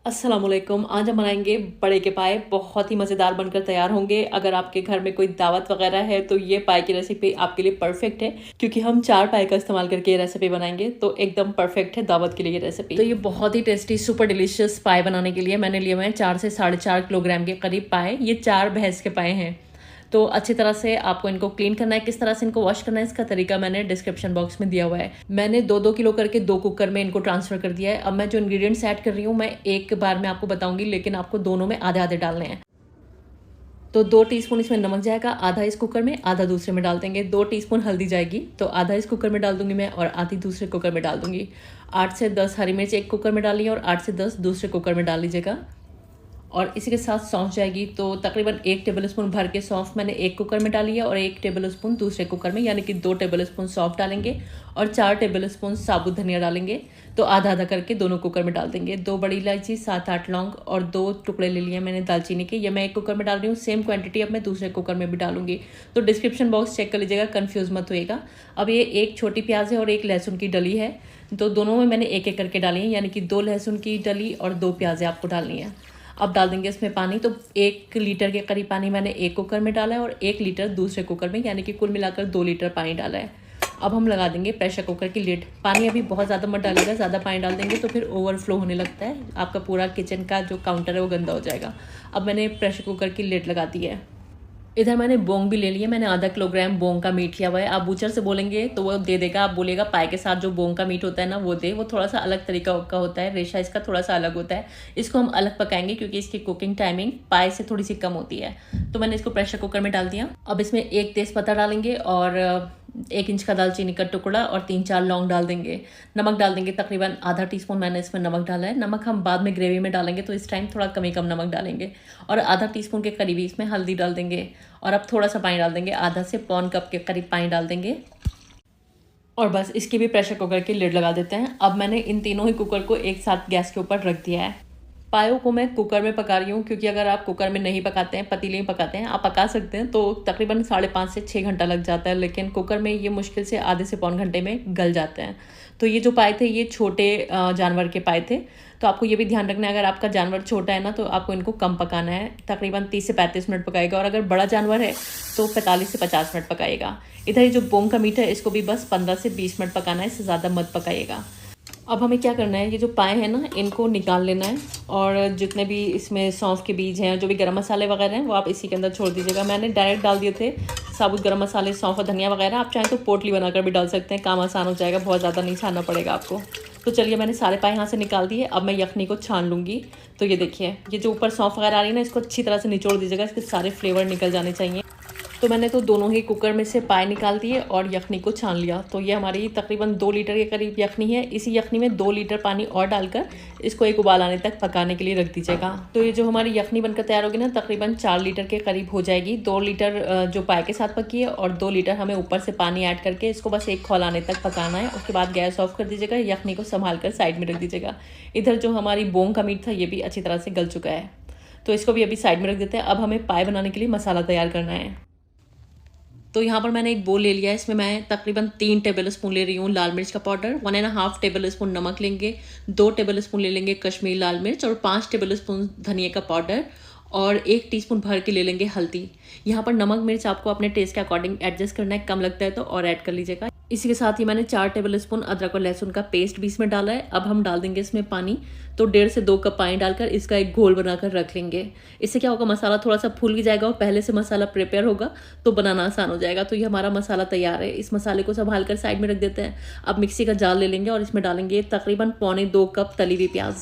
अस्सलामुअलैकुम। आज हम बनाएंगे बड़े के पाए। बहुत ही मज़ेदार बनकर तैयार होंगे। अगर आपके घर में कोई दावत वगैरह है तो ये पाए की रेसिपी आपके लिए परफेक्ट है, क्योंकि हम 4 पाए का इस्तेमाल करके ये रेसिपी बनाएंगे, तो एकदम परफेक्ट है दावत के लिए ये रेसिपी। तो ये बहुत ही टेस्टी सुपर डिलीशियस पाए बनाने के लिए मैंने लिए हुए हैं 4 से 4.5 किलोग्राम के करीब पाए। ये 4 भैंस के पाए हैं। तो अच्छी तरह से आपको इनको क्लीन करना है। किस तरह से इनको वॉश करना है इसका तरीका मैंने डिस्क्रिप्शन बॉक्स में दिया हुआ है। मैंने 2-2 किलो करके 2 कुकर में इनको ट्रांसफर कर दिया है। अब मैं जो इंग्रेडिएंट्स ऐड कर रही हूँ मैं एक बार में आपको बताऊंगी, लेकिन आपको दोनों में आधे आधे डालने हैं। तो 2 टीस्पून इसमें नमक जाएगा, आधा इस कुकर में, आधा दूसरे में डाल देंगे। 2 टीस्पून हल्दी जाएगी, तो आधा इस कुकर में डाल दूंगी मैं और आधी दूसरे कुकर में डाल दूंगी। 8 से 10 हरी मिर्च एक कुकर में डाली और 8 से 10 दूसरे कुकर में डाल लीजिएगा। और इसी के साथ सौंफ जाएगी, तो तकरीबन 1 टेबलस्पून भर के सौंफ मैंने एक कुकर में डाली है और 1 टेबलस्पून दूसरे कुकर में, यानी कि 2 टेबलस्पून सौंफ डालेंगे और 4 टेबलस्पून साबुत धनिया डालेंगे। तो आधा आधा करके दोनों कुकर में डाल देंगे। 2 बड़ी इलायची, 7-8 लौंग और 2 टुकड़े ले लिए मैंने दालचीनी के। ये मैं एक कुकर में डाल रही हूँ। सेम क्वांटिटी अब मैं दूसरे कुकर में भी डालूंगी, तो डिस्क्रिप्शन बॉक्स चेक कर लीजिएगा, कन्फ्यूज मत होइएगा। अब ये एक छोटी प्याज है और एक लहसुन की डली है, तो दोनों में मैंने एक एक करके डाली है, यानी कि 2 लहसुन की डली और 2 प्याजें आपको डालनी है। अब डाल देंगे इसमें पानी। तो 1 लीटर के करीब पानी मैंने एक कुकर में डाला है और 1 लीटर दूसरे कुकर में, यानी कि कुल मिलाकर 2 लीटर पानी डाला है। अब हम लगा देंगे प्रेशर कुकर की लिड। पानी अभी बहुत ज़्यादा मत डालिएगा, ज़्यादा पानी डाल देंगे तो फिर ओवरफ्लो होने लगता है, आपका पूरा किचन का जो काउंटर है वो गंदा हो जाएगा। अब मैंने प्रेशर कुकर की लिड लगा दी है। इधर मैंने बोंग भी ले लिया। मैंने आधा किलोग्राम बोंग का मीट लिया हुआ है। आप बूचर से बोलेंगे तो वो दे देगा। आप बोलेगा पाए के साथ जो बोंग का मीट होता है ना वो दे, वो थोड़ा सा अलग तरीका का होता है, रेशा इसका थोड़ा सा अलग होता है। इसको हम अलग पकाएंगे क्योंकि इसकी कुकिंग टाइमिंग पाए से थोड़ी सी कम होती है। तो मैंने इसको प्रेशर कुकर में डाल दिया। अब इसमें 1 तेज़पत्ता डालेंगे और 1 इंच का दालचीनी का टुकड़ा और 3-4 लौंग डाल देंगे। नमक डाल देंगे, तकरीबन आधा टीस्पून मैंने इसमें नमक डाला है। नमक हम बाद में ग्रेवी में डालेंगे, तो इस टाइम थोड़ा कम ही कम नमक डालेंगे। और आधा टीस्पून के करीब इसमें हल्दी डाल देंगे और अब थोड़ा सा पानी डाल देंगे, आधा से पौन कप के करीब पानी डाल देंगे। और बस इसकी भी प्रेशर कुकर की लिड लगा देते हैं। अब मैंने इन तीनों ही कुकर को एक साथ गैस के ऊपर रख दिया है। पायों को मैं कुकर में पका रही हूँ, क्योंकि अगर आप कुकर में नहीं पकाते हैं, पतीले में पकाते हैं, आप पका सकते हैं, तो तकरीबन 5.5 से 6 घंटा लग जाता है, लेकिन कुकर में ये मुश्किल से आधे से पौन घंटे में गल जाते हैं। तो ये जो पाए थे ये छोटे जानवर के पाए थे, तो आपको ये भी ध्यान रखना है अगर आपका जानवर छोटा है ना तो आपको इनको कम पकाना है, तकरीबन 30 से 35 मिनट पकाएगा। और अगर बड़ा जानवर है तो 45 से 50 मिनट पकाएगा। इधर ये जो बोंग का मीट है इसको भी बस 15 से 20 मिनट पकाना है, इससे ज़्यादा मत पकाइएगा। अब हमें क्या करना है, ये जो पाए हैं ना इनको निकाल लेना है और जितने भी इसमें सौंफ के बीज हैं, जो भी गरम मसाले वगैरह हैं वो आप इसी के अंदर छोड़ दीजिएगा। मैंने डायरेक्ट डाल दिए थे साबुत गरम मसाले, सौंफ और धनिया वगैरह। आप चाहें तो पोटली बनाकर भी डाल सकते हैं, काम आसान हो जाएगा, बहुत ज़्यादा नहीं छानना पड़ेगा आपको। तो चलिए मैंने सारे पाए यहाँ से निकाल दिए। अब मैं यखनी को छान लूँगी। तो ये देखिए, ये जो ऊपर सौंफ वगैरह आ रही है ना, इसको अच्छी तरह से निचोड़ दीजिएगा, इसके सारे फ्लेवर निकल जाने चाहिए। तो मैंने तो दोनों ही कुकर में से पाए निकाल दिए और यखनी को छान लिया। तो ये हमारी तकरीबन 2 लीटर के करीब यखनी है। इसी यखनी में 2 लीटर पानी और डालकर इसको एक उबाल आने तक पकाने के लिए रख दीजिएगा। तो ये जो हमारी यखनी बनकर तैयार होगी ना, तकरीबन 4 लीटर के करीब हो जाएगी। 2 लीटर जो पाए के साथ पकी है और 2 लीटर हमें ऊपर से पानी ऐड करके इसको बस एक खौल आने तक पकाना है। उसके बाद गैस ऑफ कर दीजिएगा, यखनी को संभाल कर साइड में रख दीजिएगा। इधर जो हमारी बोंग का मीट था ये भी अच्छी तरह से गल चुका है, तो इसको भी अभी साइड में रख देते हैं। अब हमें पाए बनाने के लिए मसाला तैयार करना है। तो यहाँ पर मैंने एक बोल ले लिया है, इसमें मैं तकरीबन 3 टेबलस्पून ले रही हूँ लाल मिर्च का पाउडर, 1.5 टेबलस्पून नमक लेंगे, 2 टेबलस्पून ले लेंगे कश्मीरी लाल मिर्च और 5 टेबलस्पून धनिया का पाउडर और 1 टीस्पून भर के ले लेंगे हल्दी। यहाँ पर नमक मिर्च आपको अपने टेस्ट के अकॉर्डिंग एडजस्ट करना है, कम लगता है तो और ऐड कर लीजिएगा। इसी के साथ ही मैंने 4 टेबलस्पून अदरक और लहसुन का पेस्ट भी इसमें डाला है। अब हम डाल देंगे इसमें पानी। तो 1.5 से 2 कप पानी डालकर इसका एक घोल बनाकर रख लेंगे। इससे क्या होगा, मसाला थोड़ा सा फूल भी जाएगा और पहले से मसाला प्रिपेयर होगा तो बनाना आसान हो जाएगा। तो ये हमारा मसाला तैयार है। इस मसाले को संभाल कर साइड में रख देते हैं। अब मिक्सी का जार ले लेंगे और इसमें डालेंगे तकरीबन 1.25 कप तली हुई प्याज।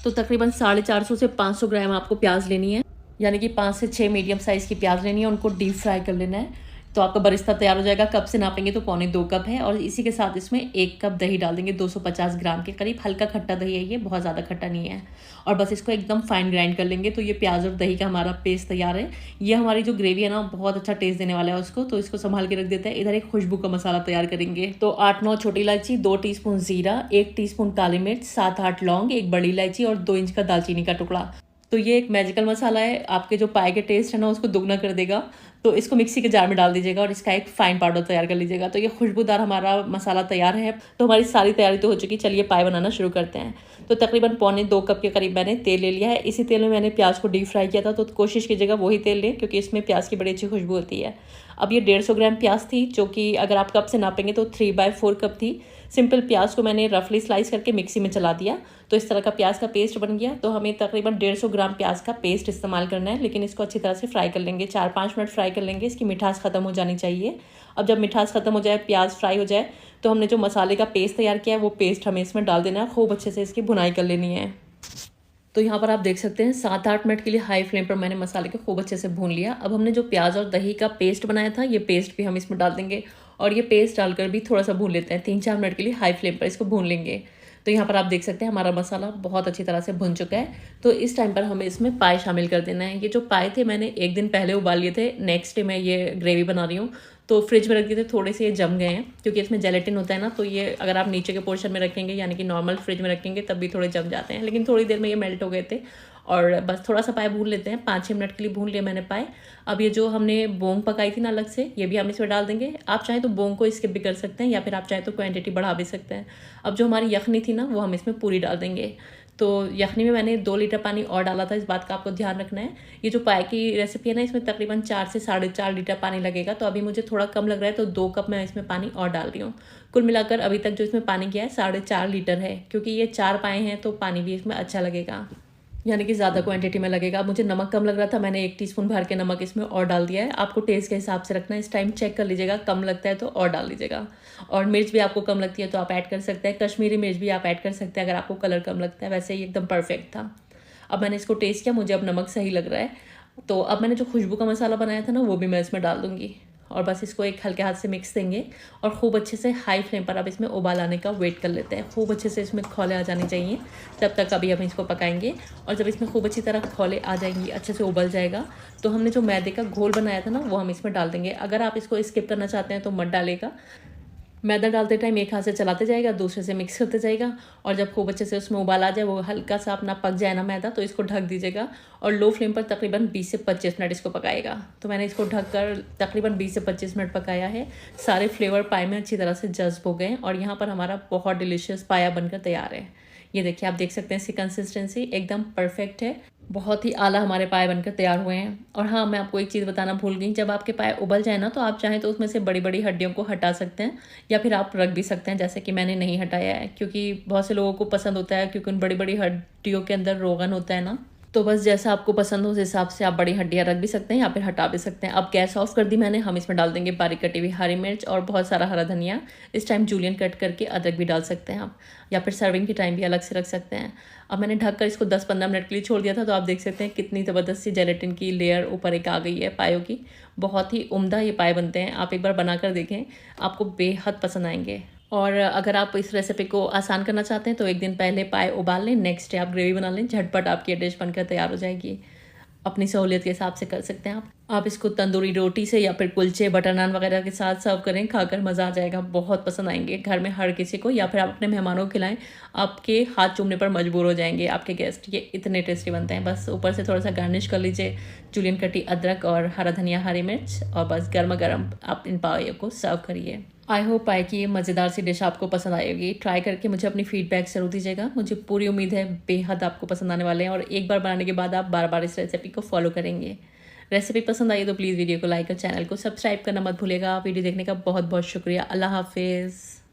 तो तकरीबन 450 से 500 ग्राम आपको प्याज लेनी है, यानी कि 5 से 6 मीडियम साइज़ की प्याज लेनी है। उनको डीप फ्राई कर लेना है। तो आपका बरिस्ता तैयार हो जाएगा। कप से नापेंगे तो 1.25 कप है। और इसी के साथ इसमें 1 कप दही डाल देंगे, 250 ग्राम के करीब। हल्का खट्टा दही है ये, बहुत ज़्यादा खट्टा नहीं है। और बस इसको एकदम फाइन ग्राइंड कर लेंगे। तो ये प्याज और दही का हमारा पेस्ट तैयार है। ये हमारी जो ग्रेवी है ना बहुत अच्छा टेस्ट देने वाला है उसको, तो इसको संभाल के रख देते हैं। इधर एक खुशबू का मसाला तैयार करेंगे। तो 8-9 छोटी इलायची, 2 टीस्पून जीरा, 1 टीस्पून काली मिर्च, 7-8 लौंग, 1 बड़ी इलायची और 2 इंच का दालचीनी का टुकड़ा। तो ये एक मैजिकल मसाला है, आपके जो पाए के टेस्ट है ना उसको दुगना कर देगा। तो इसको मिक्सी के जार में डाल दीजिएगा और इसका एक फाइन पाउडर तैयार कर लीजिएगा। तो ये खुशबूदार हमारा मसाला तैयार है। तो हमारी सारी तैयारी तो हो चुकी, चलिए पाए बनाना शुरू करते हैं। तो तकरीबन 1.25 कप के करीब मैंने तेल ले लिया है। इसी तेल में मैंने प्याज को डीप फ्राई किया था, तो कोशिश कीजिएगा वही तेल लें क्योंकि इसमें प्याज की बड़ी अच्छी खुशबू होती है। अब ये 150 ग्राम प्याज थी, जो कि अगर आप कप से नापेंगे तो 3/4 कप थी। सिंपल प्याज को मैंने रफली स्लाइस करके मिक्सी में चला दिया, तो इस तरह का प्याज का पेस्ट बन गया। तो हमें तकरीबन 150 ग्राम प्याज का पेस्ट इस्तेमाल करना है, लेकिन इसको अच्छी तरह से फ्राई कर लेंगे, 4-5 मिनट फ्राई कर लेंगे। इसकी मिठास ख़त्म हो जानी चाहिए। अब जब मिठास ख़त्म हो जाए, प्याज फ्राई हो जाए, तो हमने जो मसाले का पेस्ट तैयार किया है वो पेस्ट हमें इसमें डाल देना है। खूब अच्छे से इसकी भुनाई कर लेनी है। तो यहाँ पर आप देख सकते हैं 7-8 मिनट के लिए हाई फ्लेम पर मैंने मसाले को खूब अच्छे से भून लिया। अब हमने जो प्याज और दही का पेस्ट बनाया था, ये पेस्ट भी हम इसमें डाल देंगे और ये पेस्ट डालकर भी थोड़ा सा भून लेते हैं। 3-4 मिनट के लिए हाई फ्लेम पर इसको भून लेंगे। तो यहाँ पर आप देख सकते हैं हमारा मसाला बहुत अच्छी तरह से भुन चुका है। तो इस टाइम पर हमें इसमें पाए शामिल कर देना है। ये जो पाए थे मैंने एक दिन पहले उबाल लिए थे, नेक्स्ट डे मैं ये ग्रेवी बना रही हूँ। तो फ्रिज में रख दिए थे, थोड़े से ये जम गए हैं क्योंकि इसमें जेलेटिन होता है ना। तो ये अगर आप नीचे के पोर्शन में रखेंगे यानी कि नॉर्मल फ्रिज में रखेंगे तब भी थोड़े जम जाते हैं, लेकिन थोड़ी देर में ये मेल्ट हो गए थे। और बस थोड़ा सा पाए भून लेते हैं, 5-6 मिनट के लिए भून लिया मैंने पाए। अब ये जो हमने बोंग पकाई थी ना अलग से, ये भी हम इसमें डाल देंगे। आप चाहें तो बोंग को स्किप भी कर सकते हैं या फिर आप चाहें तो क्वांटिटी बढ़ा भी सकते हैं। अब जो हमारी यखनी थी ना वो हम इसमें पूरी डाल देंगे। तो यखनी में मैंने 2 लीटर पानी और डाला था, इस बात का आपको ध्यान रखना है। ये जो पाए की रेसिपी है ना, इसमें तकरीबन 4 से 4.5 लीटर पानी लगेगा। तो अभी मुझे थोड़ा कम लग रहा है, तो 2 कप मैं इसमें पानी और डाल रही हूँ। कुल मिलाकर अभी तक जो इसमें पानी गया है 4.5 लीटर है, क्योंकि ये 4 पाए हैं तो पानी भी इसमें अच्छा लगेगा, यानी कि ज़्यादा क्वांटिटी में लगेगा। मुझे नमक कम लग रहा था, मैंने 1 टीस्पून भर के नमक इसमें और डाल दिया है। आपको टेस्ट के हिसाब से रखना है, इस टाइम चेक कर लीजिएगा, कम लगता है तो और डाल लीजिएगा। और मिर्च भी आपको कम लगती है तो आप ऐड कर सकते हैं, कश्मीरी मिर्च भी आप ऐड कर सकते हैं अगर आपको कलर कम लगता है। वैसे ही एकदम परफेक्ट था। अब मैंने इसको टेस्ट किया, मुझे अब नमक सही लग रहा है। तो अब मैंने जो खुशबू का मसाला बनाया था ना वो भी मैं इसमें डाल दूँगी और बस इसको एक हल्के हाथ से मिक्स देंगे और खूब अच्छे से हाई फ्लेम पर अब इसमें उबाल आने का वेट कर लेते हैं। खूब अच्छे से इसमें खौले आ जानी चाहिए, तब तक अभी हम इसको पकाएंगे। और जब इसमें खूब अच्छी तरह खौले आ जाएंगी, अच्छे से उबल जाएगा, तो हमने जो मैदे का घोल बनाया था ना वो हम इसमें डाल देंगे। अगर आप इसको स्किप करना चाहते हैं तो मत डालेगा। मैदा डालते टाइम एक हाथ से चलाते जाएगा, दूसरे से मिक्स करते जाएगा और जब खूब अच्छे से उसमें उबाल आ जाए, वो हल्का सा अपना पक जाए ना मैदा, तो इसको ढक दीजिएगा और लो फ्लेम पर तकरीबन 20 से 25 मिनट इसको पकाएगा। तो मैंने इसको ढककर तकरीबन 20 से 25 मिनट पकाया है। सारे फ्लेवर पाए में अच्छी तरह से जज्ब हो गए और यहाँ पर हमारा बहुत डिलीशियस पाया बनकर तैयार है। ये देखिए, आप देख सकते हैं इसकी कंसिस्टेंसी एकदम परफेक्ट है। बहुत ही आला हमारे पाए बनकर तैयार हुए हैं। और हाँ, मैं आपको एक चीज़ बताना भूल गई, जब आपके पाए उबल जाए ना तो आप चाहें तो उसमें से बड़ी बड़ी हड्डियों को हटा सकते हैं या फिर आप रख भी सकते हैं, जैसे कि मैंने नहीं हटाया है क्योंकि बहुत से लोगों को पसंद होता है, क्योंकि उन बड़ी बड़ी हड्डियों के अंदर रोगन होता है ना। तो बस जैसा आपको पसंद हो उस हिसाब से आप बड़ी हड्डियाँ रख भी सकते हैं या फिर हटा भी सकते हैं। अब गैस ऑफ कर दी मैंने। हम इसमें डाल देंगे बारीक कटी हुई हरी मिर्च और बहुत सारा हरा धनिया। इस टाइम जूलियन कट करके अदरक भी डाल सकते हैं आप, या फिर सर्विंग के टाइम भी अलग से रख सकते हैं। अब मैंने ढककर इसको 10-15 मिनट के लिए छोड़ दिया था, तो आप देख सकते हैं कितनी ज़बरदस्त सी जेलेटिन की लेयर ऊपर एक आ गई है पायों की। बहुत ही उम्दा ये पाए बनते हैं, आप एक बार बनाकर देखें, आपको बेहद पसंद आएंगे। और अगर आप इस रेसिपी को आसान करना चाहते हैं तो एक दिन पहले पाए उबाल लें, नेक्स्ट डे आप ग्रेवी बना लें, झटपट आपकी ये डिश बनकर तैयार हो जाएगी। अपनी सहूलियत के हिसाब से कर सकते हैं आप इसको तंदूरी रोटी से या फिर कुलचे, बटर नान वगैरह के साथ सर्व करें, खाकर मज़ा आ जाएगा, बहुत पसंद आएंगे घर में हर किसी को, या फिर आप अपने मेहमानों को खिलाएं, आपके हाथ चूमने पर मजबूर हो जाएंगे आपके गेस्ट। ये इतने टेस्टी बनते हैं। बस ऊपर से थोड़ा सा गार्निश कर लीजिए जूलियन कटी अदरक और हरा धनिया हरी मिर्च, और बस गर्मा गर्म आप इन पायों को सर्व करिए। आई होप पाए कि ये मज़ेदार सी डिश आपको पसंद आएगी। ट्राई करके मुझे अपनी फीडबैक ज़रूर दीजिएगा, मुझे पूरी उम्मीद है बेहद आपको पसंद आने वाले हैं और एक बार बनाने के बाद आप बार बार इस रेसिपी को फॉलो करेंगे। रेसिपी पसंद आई तो प्लीज़ वीडियो को लाइक और चैनल को सब्सक्राइब करना मत भूलिएगा। वीडियो देखने का बहुत बहुत शुक्रिया। अल्लाह हाफिज़।